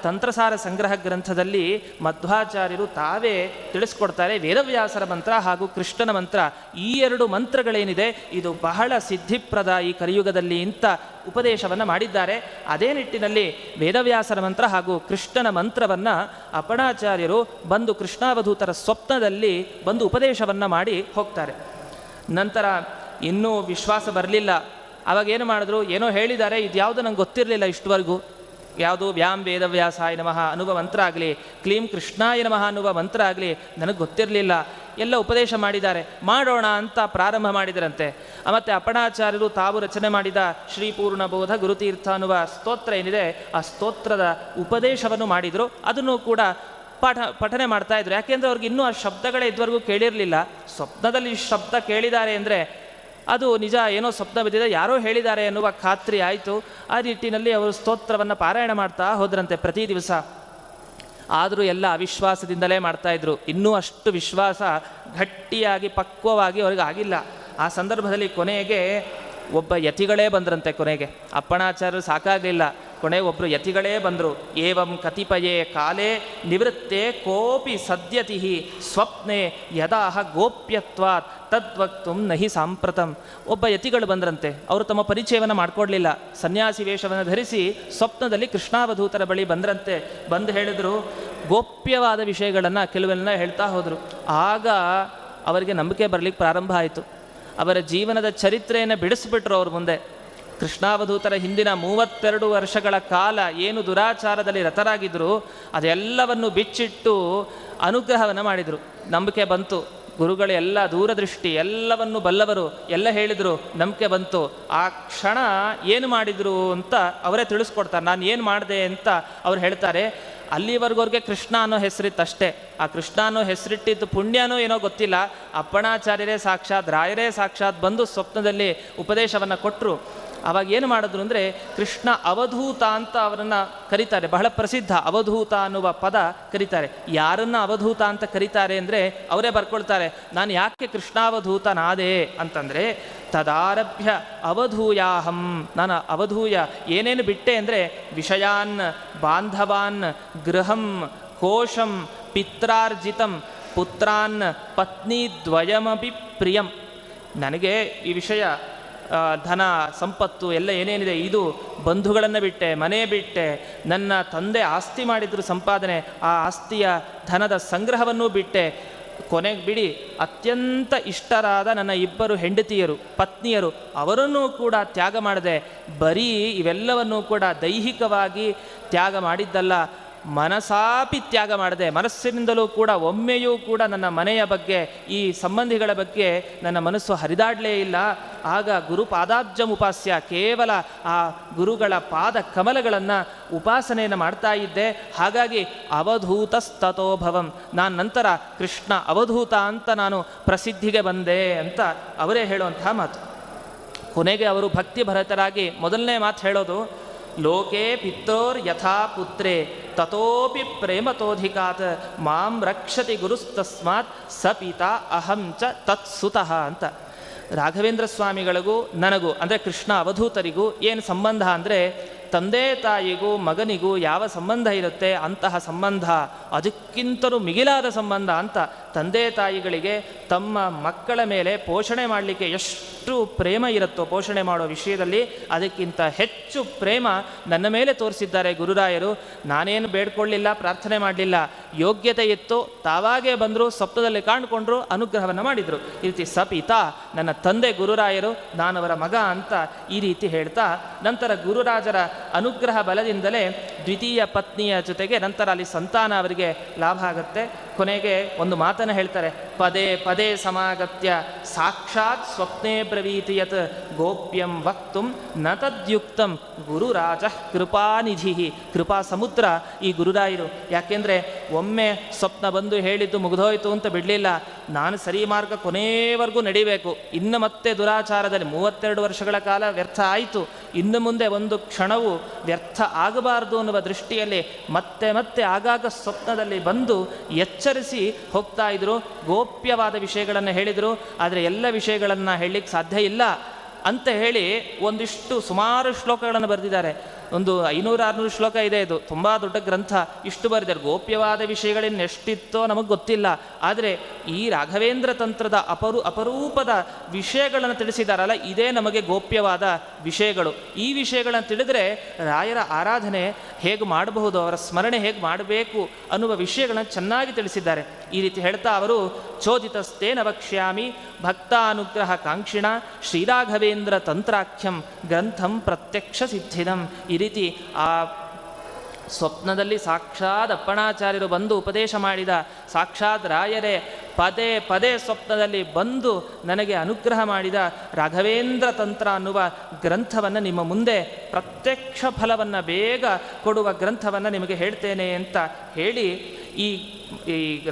ತಂತ್ರಸಾರ ಸಂಗ್ರಹ ಗ್ರಂಥದಲ್ಲಿ ಮಧ್ವಾಚಾರ್ಯರು ತಾವೇ ತಿಳಿಸ್ಕೊಡ್ತಾರೆ. ವೇದವ್ಯಾಸರ ಮಂತ್ರ ಹಾಗೂ ಕೃಷ್ಣನ ಮಂತ್ರ, ಈ ಎರಡು ಮಂತ್ರಗಳೇನಿದೆ ಇದು ಬಹಳ ಸಿದ್ಧಿಪ್ರದ ಈ ಕಲಿಯುಗದಲ್ಲಿ ಇಂಥ ಉಪದೇಶವನ್ನು ಮಾಡಿದ್ದಾರೆ. ಅದೇ ನಿಟ್ಟಿನಲ್ಲಿ ವೇದವ್ಯಾಸರ ಮಂತ್ರ ಹಾಗೂ ಕೃಷ್ಣನ ಮಂತ್ರವನ್ನು ಅಪಣಾಚಾರ್ಯರು ಬಂದು ಕೃಷ್ಣಾವಧೂತರ ಸ್ವಪ್ನದಲ್ಲಿ ಬಂದು ಉಪದೇಶವನ್ನು ಮಾಡಿ ಹೋಗ್ತಾರೆ. ನಂತರ ಇನ್ನೂ ವಿಶ್ವಾಸ ಬರಲಿಲ್ಲ. ಅವಾಗೇನು ಮಾಡಿದ್ರು, ಏನೋ ಹೇಳಿದ್ದಾರೆ, ಇದು ಯಾವುದು ನಂಗೆ ಗೊತ್ತಿರಲಿಲ್ಲ ಇಷ್ಟವರೆಗೂ. ಯಾವುದು ವ್ಯಾಂ ವೇದವ್ಯಾಸಾಯ ನಮಃ ಅನ್ನುವ ಮಂತ್ರ ಆಗಲಿ, ಕ್ಲೀಂ ಕೃಷ್ಣಾಯ ನಮಃ ಅನ್ನುವ ಮಂತ್ರ ಆಗಲಿ ನನಗೆ ಗೊತ್ತಿರಲಿಲ್ಲ. ಎಲ್ಲ ಉಪದೇಶ ಮಾಡಿದ್ದಾರೆ, ಮಾಡೋಣ ಅಂತ ಪ್ರಾರಂಭ ಮಾಡಿದರಂತೆ. ಮತ್ತು ಅಪಣಾಚಾರ್ಯರು ತಾವು ರಚನೆ ಮಾಡಿದ ಶ್ರೀಪೂರ್ಣಬೋಧ ಗುರುತೀರ್ಥ ಅನ್ನುವ ಸ್ತೋತ್ರ ಏನಿದೆ, ಆ ಸ್ತೋತ್ರದ ಉಪದೇಶವನ್ನು ಮಾಡಿದರು. ಅದನ್ನು ಕೂಡ ಪಠನೆ ಮಾಡ್ತಾ ಇದ್ರು. ಯಾಕೆಂದರೆ ಅವ್ರಿಗೆ ಇನ್ನೂ ಆ ಶಬ್ದಗಳೇ ಇದುವರೆಗೂ ಕೇಳಿರಲಿಲ್ಲ. ಸ್ವಪ್ನದಲ್ಲಿ ಶಬ್ದ ಕೇಳಿದ್ದಾರೆ ಅಂದರೆ ಅದು ನಿಜ, ಏನೋ ಸ್ವಪ್ನ ಬಿದ್ದಿದೆ, ಯಾರೋ ಹೇಳಿದ್ದಾರೆ ಎನ್ನುವ ಖಾತ್ರಿ ಆಯಿತು. ಆ ನಿಟ್ಟಿನಲ್ಲಿ ಅವರು ಸ್ತೋತ್ರವನ್ನು ಪಾರಾಯಣ ಮಾಡ್ತಾ ಹೋದ್ರಂತೆ ಪ್ರತಿ ದಿವಸ. ಆದರೂ ಎಲ್ಲ ಅವಿಶ್ವಾಸದಿಂದಲೇ ಮಾಡ್ತಾಯಿದ್ರು. ಇನ್ನೂ ಅಷ್ಟು ವಿಶ್ವಾಸ ಗಟ್ಟಿಯಾಗಿ ಪಕ್ವವಾಗಿ ಅವ್ರಿಗೆ ಆಗಿಲ್ಲ. ಆ ಸಂದರ್ಭದಲ್ಲಿ ಕೊನೆಗೆ ಒಬ್ಬ ಯತಿಗಳೇ ಬಂದ್ರಂತೆ. ಕೊನೆಗೆ ಅಪ್ಪಣಾಚಾರ್ಯರು ಸಾಕಾಗಲಿಲ್ಲ, ಕೊನೆಗೆ ಒಬ್ಬರು ಯತಿಗಳೇ ಬಂದರು. ಏವಂ ಕತಿಪಯೇ ಕಾಲೇ ನಿವೃತ್ತೆ ಕೋಪಿ ಸದ್ಯತಿ ಸ್ವಪ್ನೆ ಯದಾಹ ಗೋಪ್ಯತ್ವಾತ್ ತದ್ವಕ್ತು ನಹಿ ಸಾಂಪ್ರತಂ. ಒಬ್ಬ ಯತಿಗಳು ಬಂದ್ರಂತೆ. ಅವರು ತಮ್ಮ ಪರಿಚಯವನ್ನು ಮಾಡಿಕೊಡ್ಲಿಲ್ಲ. ಸನ್ಯಾಸಿ ವೇಷವನ್ನು ಧರಿಸಿ ಸ್ವಪ್ನದಲ್ಲಿ ಕೃಷ್ಣಾವಧೂತರ ಬಳಿ ಬಂದ್ರಂತೆ. ಬಂದು ಹೇಳಿದ್ರು, ಗೋಪ್ಯವಾದ ವಿಷಯಗಳನ್ನು ಕೆಲವೆಲ್ಲ ಹೇಳ್ತಾ ಹೋದರು. ಆಗ ಅವರಿಗೆ ನಂಬಿಕೆ ಬರಲಿಕ್ಕೆ ಪ್ರಾರಂಭ ಆಯಿತು. ಅವರ ಜೀವನದ ಚರಿತ್ರೆಯನ್ನು ಬಿಡಿಸ್ಬಿಟ್ರು ಅವ್ರ ಮುಂದೆ. ಕೃಷ್ಣಾವಧೂತರ ಹಿಂದಿನ 32 ವರ್ಷಗಳ ಕಾಲ ಏನು ದುರಾಚಾರದಲ್ಲಿ ರತರಾಗಿದ್ದರು ಅದೆಲ್ಲವನ್ನು ಬಿಚ್ಚಿಟ್ಟು ಅನುಗ್ರಹವನ್ನು ಮಾಡಿದರು. ನಂಬಿಕೆ ಬಂತು. ಗುರುಗಳು ಎಲ್ಲ ದೂರದೃಷ್ಟಿ, ಎಲ್ಲವನ್ನು ಬಲ್ಲವರು, ಎಲ್ಲ ಹೇಳಿದರು, ನಂಬಿಕೆ ಬಂತು. ಆ ಕ್ಷಣ ಏನು ಮಾಡಿದರು ಅಂತ ಅವರೇ ತಿಳಿಸ್ಕೊಡ್ತಾರೆ. ನಾನು ಏನು ಮಾಡಿದೆ ಅಂತ ಅವ್ರು ಹೇಳ್ತಾರೆ. ಅಲ್ಲಿವರೆಗೂ ಅವ್ರಿಗೆ ಕೃಷ್ಣ ಅನ್ನೋ ಹೆಸರಿತ್ತಷ್ಟೇ. ಆ ಕೃಷ್ಣ ಅನ್ನೋ ಹೆಸರಿಟ್ಟಿದ್ದು ಪುಣ್ಯನೋ ಏನೋ ಗೊತ್ತಿಲ್ಲ. ಅಪ್ಪಣಾಚಾರ್ಯರೇ ಸಾಕ್ಷಾತ್, ರಾಯರೇ ಸಾಕ್ಷಾತ್ ಬಂದು ಸ್ವಪ್ನದಲ್ಲಿ ಉಪದೇಶವನ್ನು ಕೊಟ್ಟರು. ಆವಾಗ ಏನು ಮಾಡಿದ್ರು ಅಂದರೆ, ಕೃಷ್ಣ ಅವಧೂತ ಅಂತ ಅವರನ್ನು ಕರೀತಾರೆ. ಬಹಳ ಪ್ರಸಿದ್ಧ ಅವಧೂತ ಅನ್ನುವ ಪದ ಕರೀತಾರೆ. ಯಾರನ್ನು ಅವಧೂತ ಅಂತ ಕರೀತಾರೆ ಅಂದರೆ ಅವರೇ ಬರ್ಕೊಳ್ತಾರೆ, ನಾನು ಯಾಕೆ ಕೃಷ್ಣಾವಧೂತನಾದೆ ಅಂತಂದರೆ, ತದಾರಭ್ಯ ಅವಧೂಯಾಹಂ, ನಾನು ಅವಧೂಯ ಏನೇನು ಬಿಟ್ಟೆ ಅಂದರೆ, ವಿಷಯಾನ್ ಬಾಂಧವಾನ್ ಗೃಹಂ ಕೋಶಂ ಪಿತ್ರಾರ್ಜಿತಂ ಪುತ್ರಾನ್ ಪತ್ನಿದ್ವಯಮಪಿ ಪ್ರಿಯಂ. ನನಗೆ ಈ ವಿಷಯ ಧನ ಸಂಪತ್ತು ಎಲ್ಲ ಏನೇನಿದೆ ಇದು ಬಂಧುಗಳನ್ನು ಬಿಟ್ಟೆ, ಮನೆ ಬಿಟ್ಟೆ, ನನ್ನ ತಂದೆ ಆಸ್ತಿ ಮಾಡಿದ್ರು ಸಂಪಾದನೆ, ಆ ಆಸ್ತಿಯ ಧನದ ಸಂಗ್ರಹವನ್ನೂ ಬಿಟ್ಟೆ, ಕೊನೆಗೆ ಬಿಡಿ ಅತ್ಯಂತ ಇಷ್ಟರಾದ ನನ್ನ 2 ಹೆಂಡತಿಯರು ಪತ್ನಿಯರು ಅವರನ್ನೂ ಕೂಡ ತ್ಯಾಗ ಮಾಡಿದೆ. ಬರೀ ಇವೆಲ್ಲವನ್ನೂ ಕೂಡ ದೈಹಿಕವಾಗಿ ತ್ಯಾಗ ಮಾಡಿದ್ದಲ್ಲ, ಮನಸಾಪಿ ತ್ಯಾಗ ಮಾಡಿದೆ. ಮನಸ್ಸಿನಿಂದಲೂ ಕೂಡ ಒಮ್ಮೆಯೂ ಕೂಡ ನನ್ನ ಮನೆಯ ಬಗ್ಗೆ, ಈ ಸಂಬಂಧಿಗಳ ಬಗ್ಗೆ ನನ್ನ ಮನಸ್ಸು ಹರಿದಾಡಲೇ ಇಲ್ಲ. ಆಗ ಗುರುಪಾದಾಬ್ಜಂ ಉಪಾಸ್ಯ, ಕೇವಲ ಆ ಗುರುಗಳ ಪಾದ ಕಮಲಗಳನ್ನು ಉಪಾಸನೆಯನ್ನು ಮಾಡ್ತಾ ಇದ್ದೆ. ಹಾಗಾಗಿ ಅವಧೂತಸ್ತತೋಭವಂ, ನಾನು ನಂತರ ಕೃಷ್ಣ ಅವಧೂತ ಅಂತ ನಾನು ಪ್ರಸಿದ್ಧಿಗೆ ಬಂದೆ ಅಂತ ಅವರೇ ಹೇಳುವಂತಹ ಮಾತು. ಕೊನೆಗೆ ಅವರು ಭಕ್ತಿ ಭರತರಾಗಿ ಮೊದಲನೇ ಮಾತು ಹೇಳೋದು, ಲೋಕೆ ಪಿತ್ರೋರ್ ಯಥಾ ಪುತ್ರೇ ತತೋಪಿ ಪ್ರೇಮತೋಧಿಕಾತ್ ಮಾಂ ರಕ್ಷತಿ ಗುರುಸ್ತಸ್ಮಾತ್ ಸ ಪಿತಾ ಅಹಂ ಚ ತತ್ಸುತಃ ಅಂತ. ರಾಘವೇಂದ್ರ ಸ್ವಾಮಿಗಳಿಗೂ ನನಗೂ ಅಂದರೆ ಕೃಷ್ಣ ಅವಧೂತರಿಗೂ ಏನು ಸಂಬಂಧ ಅಂದರೆ, ತಂದೆ ತಾಯಿಗೂ ಮಗನಿಗೂ ಯಾವ ಸಂಬಂಧ ಇರುತ್ತೆ ಅಂತಹ ಸಂಬಂಧ, ಅದಕ್ಕಿಂತಲೂ ಮಿಗಿಲಾದ ಸಂಬಂಧ ಅಂತ. ತಂದೆ ತಾಯಿಗಳಿಗೆ ತಮ್ಮ ಮಕ್ಕಳ ಮೇಲೆ ಪೋಷಣೆ ಮಾಡಲಿಕ್ಕೆ ಎಷ್ಟು ಪ್ರೇಮ ಇರುತ್ತೋ ಪೋಷಣೆ ಮಾಡೋ ವಿಷಯದಲ್ಲಿ, ಅದಕ್ಕಿಂತ ಹೆಚ್ಚು ಪ್ರೇಮ ನನ್ನ ಮೇಲೆ ತೋರಿಸಿದ್ದಾರೆ ಗುರುರಾಯರು. ನಾನೇನು ಬೇಡ್ಕೊಳ್ಳಿಲ್ಲ, ಪ್ರಾರ್ಥನೆ ಮಾಡಲಿಲ್ಲ, ಯೋಗ್ಯತೆ ಇತ್ತು, ತಾವಾಗೇ ಬಂದರು, ಸ್ವಪ್ನದಲ್ಲಿ ಕಾಣ್ಕೊಂಡ್ರು, ಅನುಗ್ರಹವನ್ನು ಮಾಡಿದರು. ಈ ರೀತಿ ಸಪಿತಾ, ನನ್ನ ತಂದೆ ಗುರುರಾಯರು, ನಾನವರ ಮಗ ಅಂತ ಈ ರೀತಿ ಹೇಳ್ತಾ, ನಂತರ ಗುರುರಾಜರ ಅನುಗ್ರಹ ಬಲದಿಂದಲೇ ದ್ವಿತೀಯ ಪತ್ನಿಯ ಜೊತೆಗೆ ನಂತರ ಅಲ್ಲಿ ಸಂತಾನ ಅವರಿಗೆ ಲಾಭ ಆಗುತ್ತೆ. ಕೊನೆಗೆ ಒಂದು ಮಾತನ್ನು ಹೇಳ್ತಾರೆ, ಪದೇ ಪದೇ ಸಮಾಗತ್ಯ ಸಾಕ್ಷಾತ್ ಸ್ವಪ್ನೇ ಬ್ರವೀತಿ ಯತ್ ಗೋಪ್ಯಂ ವಕ್ತುಂ ನ ತದ್ಯುಕ್ತಂ ಗುರುರಾಜ ಕೃಪಾನಿಧಿ. ಕೃಪಾ ಸಮುದ್ರ ಈ ಗುರುರಾಯರು. ಯಾಕೆಂದರೆ ಒಮ್ಮೆ ಸ್ವಪ್ನ ಬಂದು ಹೇಳಿದ್ದು ಮುಗಿದೋಯ್ತು ಅಂತ ಬಿಡಲಿಲ್ಲ. ನಾನು ಸರಿ ಮಾರ್ಗ ಕೊನೆಯವರೆಗೂ ನಡಿಬೇಕು. ಇನ್ನು ಮತ್ತೆ ದುರಾಚಾರದಲ್ಲಿ 32 ವರ್ಷಗಳ ಕಾಲ ವ್ಯರ್ಥ ಆಯಿತು, ಇನ್ನು ಮುಂದೆ ಒಂದು ಕ್ಷಣವೂ ವ್ಯರ್ಥ ಆಗಬಾರದು ಅನ್ನುವ ದೃಷ್ಟಿಯಲ್ಲಿ ಮತ್ತೆ ಮತ್ತೆ ಆಗಾಗ ಸ್ವಪ್ನದಲ್ಲಿ ಬಂದು ಎಚ್ಚರಿಸಿ ಹೋಗ್ತಾ ಇದ್ರು. ಗೋಪ್ಯವಾದ ವಿಷಯಗಳನ್ನು ಹೇಳಿದರು, ಆದರೆ ಎಲ್ಲ ವಿಷಯಗಳನ್ನು ಹೇಳಲಿಕ್ಕೆ ಸಾಧ್ಯ ಇಲ್ಲ ಅಂತ ಹೇಳಿ ಒಂದಿಷ್ಟು ಸುಮಾರು ಶ್ಲೋಕಗಳನ್ನು ಬರೆದಿದ್ದಾರೆ. ಒಂದು 500-600 ಶ್ಲೋಕ ಇದೆ. ಇದು ತುಂಬ ದೊಡ್ಡ ಗ್ರಂಥ. ಇಷ್ಟು ಬರೆದಿದ್ದಾರೆ. ಗೋಪ್ಯವಾದ ವಿಷಯಗಳನ್ನೆಷ್ಟಿತ್ತೋ ನಮಗೆ ಗೊತ್ತಿಲ್ಲ. ಆದರೆ ಈ ರಾಘವೇಂದ್ರ ತಂತ್ರದ ಅಪರೂಪದ ವಿಷಯಗಳನ್ನು ತಿಳಿಸಿದಾರಲ್ಲ, ಇದೇ ನಮಗೆ ಗೋಪ್ಯವಾದ ವಿಷಯಗಳು. ಈ ವಿಷಯಗಳನ್ನು ತಿಳಿದರೆ ರಾಯರ ಆರಾಧನೆ ಹೇಗೆ ಮಾಡಬಹುದು, ಅವರ ಸ್ಮರಣೆ ಹೇಗೆ ಮಾಡಬೇಕು ಅನ್ನುವ ವಿಷಯಗಳನ್ನು ಚೆನ್ನಾಗಿ ತಿಳಿಸಿದ್ದಾರೆ. ಈ ರೀತಿ ಹೇಳ್ತಾ ಅವರು ಚೋದಿತಸ್ತೇನ ವಕ್ಷ್ಯಾಮಿ ಭಕ್ತಾನುಗ್ರಹ ಕಾಂಕ್ಷಿಣ ಶ್ರೀರಾಘವೇಂದ್ರ ತಂತ್ರಾಖ್ಯಂ ಗ್ರಂಥಂ ಪ್ರತ್ಯಕ್ಷ ಸಿದ್ಧಿದಂ. ಈ ರೀತಿ ಆ ಸ್ವಪ್ನದಲ್ಲಿ ಸಾಕ್ಷಾತ್ ಅಪ್ಪಣಾಚಾರ್ಯರು ಬಂದು ಉಪದೇಶ ಮಾಡಿದ ಸಾಕ್ಷಾತ್ ರಾಯರೇ ಪದೇ ಪದೇ ಸ್ವಪ್ನದಲ್ಲಿ ಬಂದು ನನಗೆ ಅನುಗ್ರಹ ಮಾಡಿದ ರಾಘವೇಂದ್ರ ತಂತ್ರ ಅನ್ನುವ ಗ್ರಂಥವನ್ನು ನಿಮ್ಮ ಮುಂದೆ ಪ್ರತ್ಯಕ್ಷ ಫಲವನ್ನು ಬೇಗ ಕೊಡುವ ಗ್ರಂಥವನ್ನು ನಿಮಗೆ ಹೇಳ್ತೇನೆ ಅಂತ ಹೇಳಿ ಈ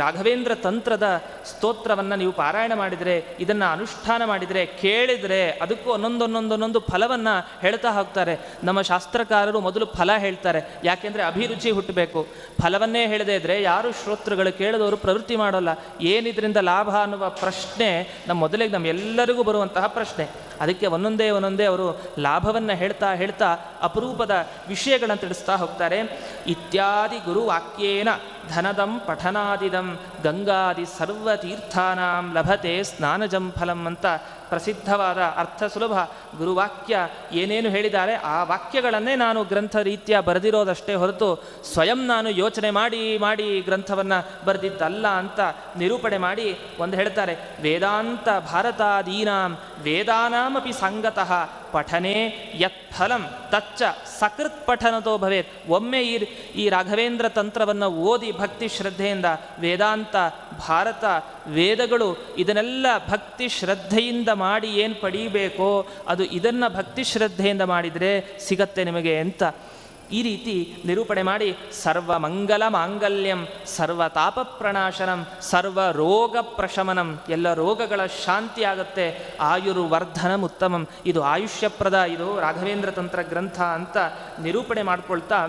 ರಾಘವೇಂದ್ರ ತಂತ್ರದ ಸ್ತೋತ್ರವನ್ನು ನೀವು ಪಾರಾಯಣ ಮಾಡಿದರೆ, ಇದನ್ನು ಅನುಷ್ಠಾನ ಮಾಡಿದರೆ, ಕೇಳಿದರೆ ಅದಕ್ಕೂ ಒಂದೊಂದೊಂದೊಂದೊಂದು ಫಲವನ್ನು ಹೇಳ್ತಾ ಹೋಗ್ತಾರೆ. ನಮ್ಮ ಶಾಸ್ತ್ರಕಾರರು ಮೊದಲು ಫಲ ಹೇಳ್ತಾರೆ. ಯಾಕೆಂದರೆ ಅಭಿರುಚಿ ಹುಟ್ಟಬೇಕು. ಫಲವನ್ನೇ ಹೇಳದೇ ಇದ್ದರೆ ಯಾರು ಶ್ರೋತೃಗಳು ಕೇಳಿದವರು ಪ್ರವೃತ್ತಿ ಮಾಡೋಲ್ಲ. ಏನಿದ್ರಿಂದ ಲಾಭ ಅನ್ನುವ ಪ್ರಶ್ನೆ ಮೊದಲಿಗೆ ನಮ್ಮೆಲ್ಲರಿಗೂ ಬರುವಂತಹ ಪ್ರಶ್ನೆ. ಅದಕ್ಕೆ ಒಂದೊಂದೇ ಅವರು ಲಾಭವನ್ನು ಹೇಳ್ತಾ ಅಪರೂಪದ ವಿಷಯಗಳನ್ನು ತಿಳಿಸ್ತಾ ಹೋಗ್ತಾರೆ. ಇತ್ಯಾದಿ ಗುರುವಾಕ್ಯೇನ ಧನದಂ ಪಠನಾದಿದಂ ಗಂಗಾದಿ ಸರ್ವತೀರ್ಥಾನಾಂ ಲಭತೆ ಸ್ನಾನಜಂ ಫಲಂ ಅಂತ ಪ್ರಸಿದ್ಧವಾದ ಅರ್ಥ ಸುಲಭ ಗುರುವಾಕ್ಯ ಏನೇನು ಹೇಳಿದ್ದಾರೆ ಆ ವಾಕ್ಯಗಳನ್ನೇ ನಾನು ಗ್ರಂಥ ರೀತಿಯ ಬರೆದಿರೋದಷ್ಟೇ ಹೊರತು ಸ್ವಯಂ ನಾನು ಯೋಚನೆ ಮಾಡಿ ಗ್ರಂಥವನ್ನು ಬರೆದಿದ್ದಲ್ಲ ಅಂತ ನಿರೂಪಣೆ ಮಾಡಿ ಒಂದು ಹೇಳ್ತಾರೆ. ವೇದಾಂತ ಭಾರತಾದೀನಾಂ ವೇದಾನಾಮಪಿ ಸಂಗತಃ ಪಠನೆ ಯತ್ ಫಲಂ ತಚ್ಚ ಸಕೃತ್ ಪಠನತೋ ಭವೇತ್. ಒಮ್ಮೆ ಈ ರಾಘವೇಂದ್ರ ತಂತ್ರವನ್ನು ಓದಿ ಭಕ್ತಿ ಶ್ರದ್ಧೆಯಿಂದ ವೇದಾಂತ ಭಾರತ ವೇದಗಳು ಇದನ್ನೆಲ್ಲ ಭಕ್ತಿ ಶ್ರದ್ಧೆಯಿಂದ ಮಾಡಿ ಏನು ಪಡೀಬೇಕೋ ಅದು ಇದನ್ನು ಭಕ್ತಿ ಶ್ರದ್ಧೆಯಿಂದ ಮಾಡಿದರೆ ಸಿಗತ್ತೆ ನಿಮಗೆ ಅಂತ ಈ ರೀತಿ ನಿರೂಪಣೆ ಮಾಡಿ ಸರ್ವ ಮಂಗಲ ಮಾಂಗಲ್ಯಂ ಸರ್ವ ತಾಪ ಪ್ರಣಾಶನಂ ಸರ್ವ ರೋಗ ಪ್ರಶಮನಂ, ಎಲ್ಲ ರೋಗಗಳ ಶಾಂತಿ ಆಗುತ್ತೆ. ಆಯುರ್ವರ್ಧನಂ ಉತ್ತಮಂ, ಇದು ಆಯುಷ್ಯಪ್ರದ, ಇದು ರಾಘವೇಂದ್ರ ತಂತ್ರ ಗ್ರಂಥ ಅಂತ ನಿರೂಪಣೆ ಮಾಡ್ಕೊಳ್ತಾ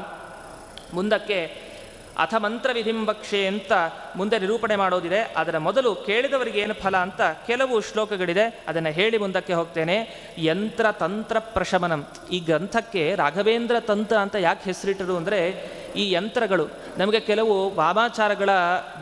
ಮುಂದಕ್ಕೆ ಅಥ ಮಂತ್ರವಿಧಿಂ ವಕ್ಷೆ ಅಂತ ಮುಂದೆ ನಿರೂಪಣೆ ಮಾಡೋದಿದೆ. ಅದರ ಮೊದಲು ಕೇಳಿದವರಿಗೆ ಏನು ಫಲ ಅಂತ ಕೆಲವು ಶ್ಲೋಕಗಳಿದೆ, ಅದನ್ನು ಹೇಳಿ ಮುಂದಕ್ಕೆ ಹೋಗ್ತೇನೆ. ಯಂತ್ರ ತಂತ್ರ ಪ್ರಶಮನಂ, ಈ ಗ್ರಂಥಕ್ಕೆ ರಾಘವೇಂದ್ರ ತಂತ್ರ ಅಂತ ಯಾಕೆ ಹೆಸರಿಟ್ಟರು ಅಂದರೆ ಈ ಯಂತ್ರಗಳು ನಮಗೆ ಕೆಲವು ವಾಮಾಚಾರಗಳ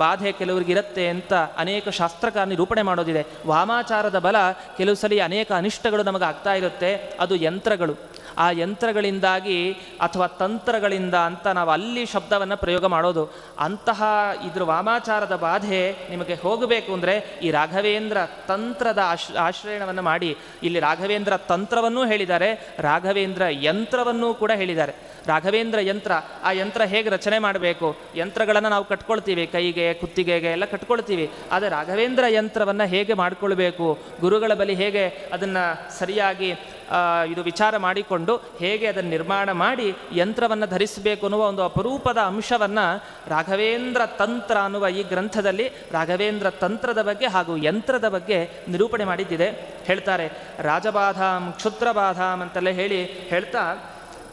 ಬಾಧೆ ಕೆಲವರಿಗಿರುತ್ತೆ ಅಂತ ಅನೇಕ ಶಾಸ್ತ್ರಕಾರ ನಿರೂಪಣೆ ಮಾಡೋದಿದೆ. ವಾಮಾಚಾರದ ಬಲ ಕೆಲವು ಸಲ ಅನೇಕ ಅನಿಷ್ಟಗಳು ನಮಗೆ ಆಗ್ತಾ ಇರುತ್ತೆ, ಅದು ಯಂತ್ರಗಳು. ಆ ಯಂತ್ರಗಳಿಂದಾಗಿ ಅಥವಾ ತಂತ್ರಗಳಿಂದ ಅಂತ ನಾವು ಅಲ್ಲಿ ಶಬ್ದವನ್ನು ಪ್ರಯೋಗ ಮಾಡೋದು. ಅಂತಹ ಇದ್ರ ವಾಮಾಚಾರದ ಬಾಧೆ ನಿಮಗೆ ಹೋಗಬೇಕು ಅಂದರೆ ಈ ರಾಘವೇಂದ್ರ ತಂತ್ರದ ಆಶ್ರಯಣವನ್ನು ಮಾಡಿ. ಇಲ್ಲಿ ರಾಘವೇಂದ್ರ ತಂತ್ರವನ್ನೂ ಹೇಳಿದ್ದಾರೆ, ರಾಘವೇಂದ್ರ ಯಂತ್ರವನ್ನೂ ಕೂಡ ಹೇಳಿದ್ದಾರೆ. ರಾಘವೇಂದ್ರ ಯಂತ್ರ, ಆ ಯಂತ್ರ ಹೇಗೆ ರಚನೆ ಮಾಡಬೇಕು, ಯಂತ್ರಗಳನ್ನು ನಾವು ಕಟ್ಕೊಳ್ತೀವಿ, ಕೈಗೆ ಕುತ್ತಿಗೆಗೆ ಎಲ್ಲ ಕಟ್ಕೊಳ್ತೀವಿ. ಆದರೆ ರಾಘವೇಂದ್ರ ಯಂತ್ರವನ್ನು ಹೇಗೆ ಮಾಡಿಕೊಳ್ಬೇಕು, ಗುರುಗಳ ಬಳಿ ಹೇಗೆ ಅದನ್ನು ಸರಿಯಾಗಿ ಇದು ವಿಚಾರ ಮಾಡಿಕೊಂಡು ಹೇಗೆ ಅದನ್ನು ನಿರ್ಮಾಣ ಮಾಡಿ ಯಂತ್ರವನ್ನು ಧರಿಸಬೇಕು ಅನ್ನುವ ಒಂದು ಅಪರೂಪದ ಅಂಶವನ್ನು ರಾಘವೇಂದ್ರ ತಂತ್ರ ಅನ್ನುವ ಈ ಗ್ರಂಥದಲ್ಲಿ ರಾಘವೇಂದ್ರ ತಂತ್ರದ ಬಗ್ಗೆ ಹಾಗೂ ಯಂತ್ರದ ಬಗ್ಗೆ ನಿರೂಪಣೆ ಮಾಡಿದ್ದಿದೆ. ಹೇಳ್ತಾರೆ ರಾಜಬಾಧಾಂ ಕ್ಷುದ್ರಬಾಧಾಂ ಅಂತೆಲ್ಲ ಹೇಳ್ತಾ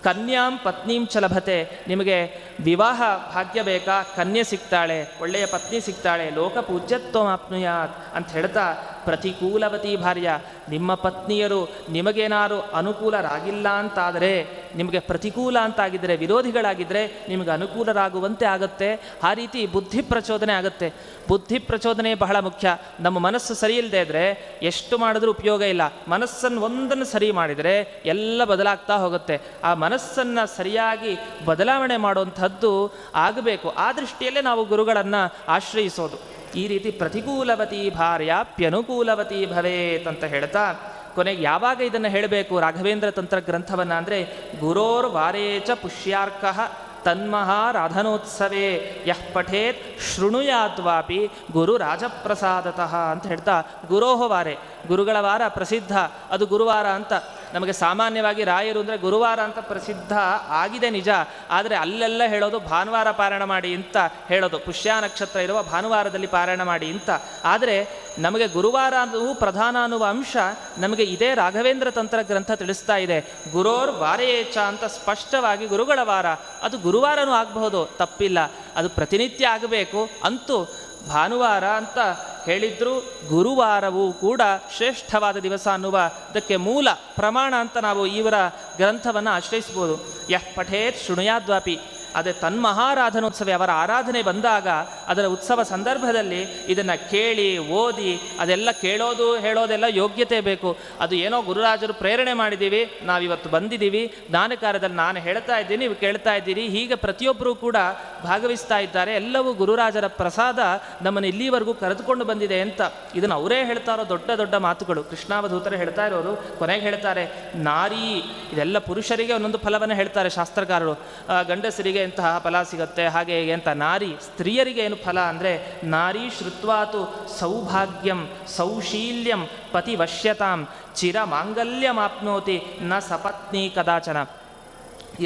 ಕನ್ಯಾಂ ಪತ್ನೀಂ ಚ ಲಭತೆ, ನಿಮಗೆ ವಿವಾಹ ಭಾಗ್ಯ ಬೇಕಾ, ಕನ್ಯೆ ಸಿಗ್ತಾಳೆ, ಒಳ್ಳೆಯ ಪತ್ನಿ ಸಿಗ್ತಾಳೆ, ಲೋಕ ಪೂಜ್ಯತ್ವಮಾಪ್ನುಯಾತ್ ಅಂತ ಹೇಳ್ತಾ ಪ್ರತಿಕೂಲವತಿ ಭಾರ್ಯ, ನಿಮ್ಮ ಪತ್ನಿಯರು ನಿಮಗೇನಾರು ಅನುಕೂಲರಾಗಿಲ್ಲ ಅಂತಾದರೆ, ನಿಮಗೆ ಪ್ರತಿಕೂಲ ಅಂತಾಗಿದ್ದರೆ, ವಿರೋಧಿಗಳಾಗಿದ್ದರೆ ನಿಮಗೆ ಅನುಕೂಲರಾಗುವಂತೆ ಆಗುತ್ತೆ. ಆ ರೀತಿ ಬುದ್ಧಿ ಪ್ರಚೋದನೆ ಆಗುತ್ತೆ. ಬುದ್ಧಿ ಪ್ರಚೋದನೆ ಬಹಳ ಮುಖ್ಯ. ನಮ್ಮ ಮನಸ್ಸು ಸರಿ ಇಲ್ಲದೆ ಇದ್ದರೆ ಎಷ್ಟು ಮಾಡಿದ್ರೂ ಉಪಯೋಗ ಇಲ್ಲ. ಮನಸ್ಸನ್ನು ಒಂದನ್ನು ಸರಿ ಮಾಡಿದರೆ ಎಲ್ಲ ಬದಲಾಗ್ತಾ ಹೋಗುತ್ತೆ. ಆ ಮನಸ್ಸನ್ನು ಸರಿಯಾಗಿ ಬದಲಾವಣೆ ಮಾಡುವಂಥದ್ದು ಆಗಬೇಕು. ಆ ದೃಷ್ಟಿಯಲ್ಲೇ ನಾವು ಗುರುಗಳನ್ನು ಆಶ್ರಯಿಸೋದು. ಈ ರೀತಿ ಪ್ರತಿಕೂಲವತಿ ಭಾರ್ಯಾಪ್ಯನುಕೂಲವತಿ ಭವೇತ್ ಅಂತ ಹೇಳ್ತಾ ಕೊನೆಗೆ ಯಾವಾಗ ಇದನ್ನು ಹೇಳಬೇಕು ರಾಘವೇಂದ್ರ ತಂತ್ರ ಗ್ರಂಥವನ್ನು ಅಂದರೆ ಗುರೋರ್ ವಾರೇಚ ಪುಷ್ಯಾರ್ಕಃ ತನ್ಮಹಾರಾಧನೋತ್ಸವೇ ಯಃ ಪಠೇತ್ ಶೃಣುಯಾದ್ವಾಪಿ ಗುರು ರಾಜಪ್ರಸಾದತಃ ಅಂತ ಹೇಳ್ತಾ ಗುರೋಹ ವಾರೆ, ಗುರುಗಳ ವಾರ ಪ್ರಸಿದ್ಧ, ಅದು ಗುರುವಾರ ಅಂತ ನಮಗೆ ಸಾಮಾನ್ಯವಾಗಿ ರಾಯರು ಅಂದರೆ ಗುರುವಾರ ಅಂತ ಪ್ರಸಿದ್ಧ ಆಗಿದೆ ನಿಜ. ಆದರೆ ಅಲ್ಲೆಲ್ಲ ಹೇಳೋದು ಭಾನುವಾರ ಪಾರಾಯಣ ಮಾಡಿ ಅಂತ ಹೇಳೋದು, ಪುಷ್ಯ ನಕ್ಷತ್ರ ಇರುವ ಭಾನುವಾರದಲ್ಲಿ ಪಾರಾಯಣ ಮಾಡಿ ಅಂತ. ಆದರೆ ನಮಗೆ ಗುರುವಾರ ಅನ್ನುವ ಪ್ರಧಾನ ಅನ್ನುವ ಅಂಶ ನಮಗೆ ಇದೇ ರಾಘವೇಂದ್ರ ತಂತ್ರ ಗ್ರಂಥ ತಿಳಿಸ್ತಾ ಇದೆ. ಗುರೋರ್ ವಾರೇಚ ಅಂತ ಸ್ಪಷ್ಟವಾಗಿ ಗುರುಗಳ ವಾರ, ಅದು ಗುರುವಾರನೂ ಆಗಬಹುದು, ತಪ್ಪಿಲ್ಲ, ಅದು ಪ್ರತಿನಿತ್ಯ ಆಗಬೇಕು. ಅಂತೂ ಭಾನುವಾರ ಅಂತ ಹೇಳಿದ್ರು, ಗುರುವಾರವೂ ಕೂಡ ಶ್ರೇಷ್ಠವಾದ ದಿವಸ ಅನ್ನುವುದಕ್ಕೆ ಮೂಲ ಪ್ರಮಾಣ ಅಂತ ನಾವು ಇವರ ಗ್ರಂಥವನ್ನು ಆಶ್ರಯಿಸ್ಬೋದು. ಯಃ ಪಠೇತ್ ಶೃಣುಯಾದ್ವಾಪಿ. ಅದೇ ತನ್ಮಹಾರಾಧನೋತ್ಸವ ಅವರ ಆರಾಧನೆ ಬಂದಾಗ ಅದರ ಉತ್ಸವ ಸಂದರ್ಭದಲ್ಲಿ ಇದನ್ನು ಕೇಳಿ ಓದಿ ಅದೆಲ್ಲ ಕೇಳೋದು ಹೇಳೋದೆಲ್ಲ ಯೋಗ್ಯತೆ ಬೇಕು. ಅದು ಏನೋ ಗುರುರಾಜರು ಪ್ರೇರಣೆ ಮಾಡಿದ್ದೀವಿ, ನಾವಿವತ್ತು ಬಂದಿದ್ದೀವಿ, ಜ್ಞಾನ ಕಾರ್ಯದಲ್ಲಿ ನಾನು ಹೇಳ್ತಾ ಇದ್ದೀನಿ, ನೀವು ಕೇಳ್ತಾ ಇದ್ದೀರಿ, ಹೀಗೆ ಪ್ರತಿಯೊಬ್ಬರೂ ಕೂಡ ಭಾಗವಹಿಸ್ತಾ ಇದ್ದಾರೆ. ಎಲ್ಲವೂ ಗುರುರಾಜರ ಪ್ರಸಾದ ನಮ್ಮನ್ನು ಇಲ್ಲಿವರೆಗೂ ಕರೆದುಕೊಂಡು ಬಂದಿದೆ ಅಂತ ಇದನ್ನು ಅವರೇ ಹೇಳ್ತಾ ಇರೋ ದೊಡ್ಡ ದೊಡ್ಡ ಮಾತುಗಳು. ಕೃಷ್ಣಾವಧೂತರು ಹೇಳ್ತಾ ಇರೋರು ಕೊನೆಗೆ ಹೇಳ್ತಾರೆ, ನಾರಿ, ಇದೆಲ್ಲ ಪುರುಷರಿಗೆ ಒಂದೊಂದು ಫಲವನ್ನು ಹೇಳ್ತಾರೆ ಶಾಸ್ತ್ರಕಾರರು. ಗಂಡಸರಿಗೆ ಇಂತಹ ಫಲ ಸಿಗುತ್ತೆ ಹಾಗೆ ಹೇಗೆ ಅಂತ. ನಾರಿ, ಸ್ತ್ರೀಯರಿಗೆ ಏನು ಫಲ ಅಂದರೆ, ನಾರಿ ಶ್ರುತ್ವಾತು ಸೌಭಾಗ್ಯಂ ಸೌಶೀಲ್ಯಂ ಪತಿವಶ್ಯತಾಂ ಚಿರ ಮಾಂಗಲ್ಯಮಾಪ್ನೋತಿ ನ ಸಪತ್ನಿ ಕದಾಚನ.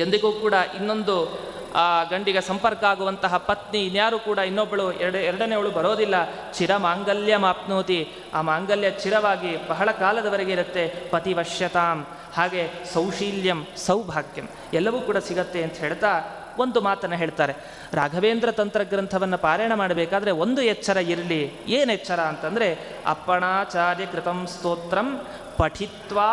ಎಂದಿಗೂ ಕೂಡ ಇನ್ನೊಂದು ಗಂಡಿಗೆ ಸಂಪರ್ಕ ಆಗುವಂತಹ ಪತ್ನಿ ಇನ್ಯಾರು ಕೂಡ ಇನ್ನೊಬ್ಬಳು ಎರಡನೇವಳು ಬರೋದಿಲ್ಲ. ಚಿರ ಮಾಂಗಲ್ಯ ಮಾಪ್ನೋತಿ, ಆ ಮಾಂಗಲ್ಯ ಚಿರವಾಗಿ ಬಹಳ ಕಾಲದವರೆಗೆ ಇರುತ್ತೆ. ಪತಿವಶ್ಯತಾಂ, ಹಾಗೆ ಸೌಶೀಲ್ಯಂ ಸೌಭಾಗ್ಯಂ ಎಲ್ಲವೂ ಕೂಡ ಸಿಗತ್ತೆ ಅಂತ ಹೇಳ್ತಾ ಒಂದು ಮಾತನ್ನು ಹೇಳ್ತಾರೆ. ರಾಘವೇಂದ್ರ ತಂತ್ರಗ್ರಂಥವನ್ನು ಪಾರಾಯಣ ಮಾಡಬೇಕಾದ್ರೆ ಒಂದು ಎಚ್ಚರ ಇರಲಿ. ಏನು ಎಚ್ಚರ ಅಂತಂದರೆ, ಅಪ್ಪಣಾಚಾರ್ಯ ಕೃತಂ ಸ್ತೋತ್ರಂ ಪಠಿತ್ವಾ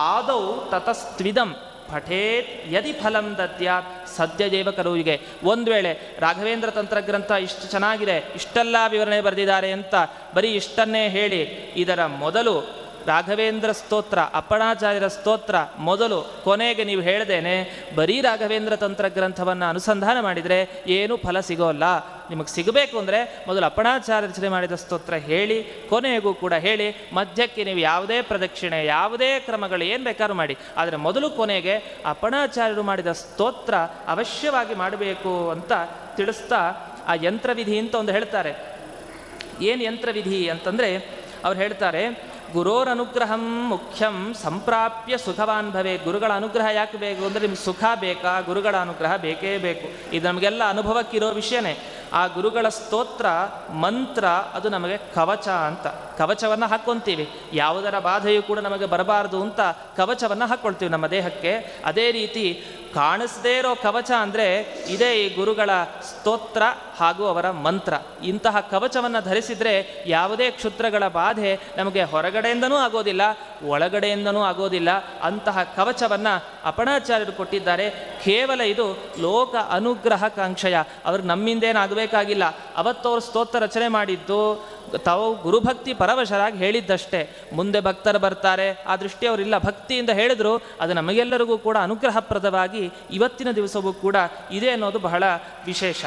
ಆದೌ ತತಸ್ತ್ವಿದಂ ಪಠೇತ್ ಯದಿ ಫಲಂ ದದ್ಯಾತ್ ಸದ್ಯದೇವ ಕರುವಿಗೆ. ಒಂದು ವೇಳೆ ರಾಘವೇಂದ್ರ ತಂತ್ರಗ್ರಂಥ ಇಷ್ಟು ಚೆನ್ನಾಗಿದೆ, ಇಷ್ಟೆಲ್ಲ ವಿವರಣೆ ಬರೆದಿದ್ದಾರೆ ಅಂತ ಬರೀ ಇಷ್ಟನ್ನೇ ಹೇಳಿ ಇದರ ಮೊದಲು ರಾಘವೇಂದ್ರ ಸ್ತೋತ್ರ, ಅಪ್ಪಣಾಚಾರ್ಯರ ಸ್ತೋತ್ರ ಮೊದಲು ಕೊನೆಗೆ ನೀವು ಹೇಳ್ದೇನೆ ಬರೀ ರಾಘವೇಂದ್ರ ತಂತ್ರಗ್ರಂಥವನ್ನು ಅನುಸಂಧಾನ ಮಾಡಿದರೆ ಏನೂ ಫಲ ಸಿಗೋಲ್ಲ. ನಿಮಗೆ ಸಿಗಬೇಕು ಅಂದರೆ ಮೊದಲು ಅಪ್ಪಣಾಚಾರ್ಯ ರಚನೆ ಮಾಡಿದ ಸ್ತೋತ್ರ ಹೇಳಿ, ಕೊನೆಗೂ ಕೂಡ ಹೇಳಿ, ಮಧ್ಯಕ್ಕೆ ನೀವು ಯಾವುದೇ ಪ್ರದಕ್ಷಿಣೆ ಯಾವುದೇ ಕ್ರಮಗಳು ಏನು ಬೇಕಾದ್ರೂ ಮಾಡಿ, ಆದರೆ ಮೊದಲು ಕೊನೆಗೆ ಅಪ್ಪಣಾಚಾರ್ಯರು ಮಾಡಿದ ಸ್ತೋತ್ರ ಅವಶ್ಯವಾಗಿ ಮಾಡಬೇಕು ಅಂತ ತಿಳಿಸ್ತಾ ಆ ಯಂತ್ರವಿಧಿ ಅಂತ ಒಂದು ಹೇಳ್ತಾರೆ. ಏನು ಯಂತ್ರವಿಧಿ ಅಂತಂದರೆ ಅವ್ರು ಹೇಳ್ತಾರೆ, ಗುರೋರನುಗ್ರಹಂ ಮುಖ್ಯಂ ಸಂಪ್ರಾಪ್ಯ ಸುಖವಾನ್ ಭವೆ. ಗುರುಗಳ ಅನುಗ್ರಹ ಯಾಕೆ ಬೇಕು ಅಂದರೆ ನಿಮ್ಗೆ ಸುಖ ಬೇಕಾ, ಗುರುಗಳ ಅನುಗ್ರಹ ಬೇಕೇ ಬೇಕು. ಇದು ನಮಗೆಲ್ಲ ಅನುಭವಕ್ಕಿರೋ ವಿಷಯನೇ. ಆ ಗುರುಗಳ ಸ್ತೋತ್ರ ಮಂತ್ರ ಅದು ನಮಗೆ ಕವಚ ಅಂತ. ಕವಚವನ್ನು ಹಾಕ್ಕೊತೀವಿ, ಯಾವುದರ ಬಾಧೆಯೂ ಕೂಡ ನಮಗೆ ಬರಬಾರ್ದು ಅಂತ ಕವಚವನ್ನು ಹಾಕ್ಕೊಳ್ತೀವಿ ನಮ್ಮ ದೇಹಕ್ಕೆ. ಅದೇ ರೀತಿ ಕಾಣಿಸದೇ ಇರೋ ಕವಚ ಅಂದರೆ ಇದೇ ಈ ಗುರುಗಳ ಸ್ತೋತ್ರ ಹಾಗೂ ಅವರ ಮಂತ್ರ. ಇಂತಹ ಕವಚವನ್ನು ಧರಿಸಿದರೆ ಯಾವುದೇ ಕ್ಷುದ್ರಗಳ ಬಾಧೆ ನಮಗೆ ಹೊರಗಡೆಯಿಂದನೂ ಆಗೋದಿಲ್ಲ, ಒಳಗಡೆಯಿಂದನೂ ಆಗೋದಿಲ್ಲ. ಅಂತಹ ಕವಚವನ್ನು ಅಪ್ಪಣಾಚಾರ್ಯರು ಕೊಟ್ಟಿದ್ದಾರೆ. ಕೇವಲ ಇದು ಲೋಕ ಅನುಗ್ರಹ ಕಾಂಕ್ಷಯ, ಅವ್ರಿಗೆ ನಮ್ಮಿಂದೇನಾಗಬೇಕಾಗಿಲ್ಲ. ಅವತ್ತವರು ಸ್ತೋತ್ರ ರಚನೆ ಮಾಡಿದ್ದು ತಾವು ಗುರುಭಕ್ತಿ ಪರವಶರಾಗಿ ಹೇಳಿದ್ದಷ್ಟೇ. ಮುಂದೆ ಭಕ್ತರು ಬರ್ತಾರೆ ಆ ದೃಷ್ಟಿ ಅವರಿಲ್ಲ, ಭಕ್ತಿಯಿಂದ ಹೇಳಿದ್ರು ಅದು ನಮಗೆಲ್ಲರಿಗೂ ಕೂಡ ಅನುಗ್ರಹಪ್ರದವಾಗಿ ಇವತ್ತಿನ ದಿವಸವೂ ಕೂಡ ಇದೆ ಅನ್ನೋದು ಬಹಳ ವಿಶೇಷ.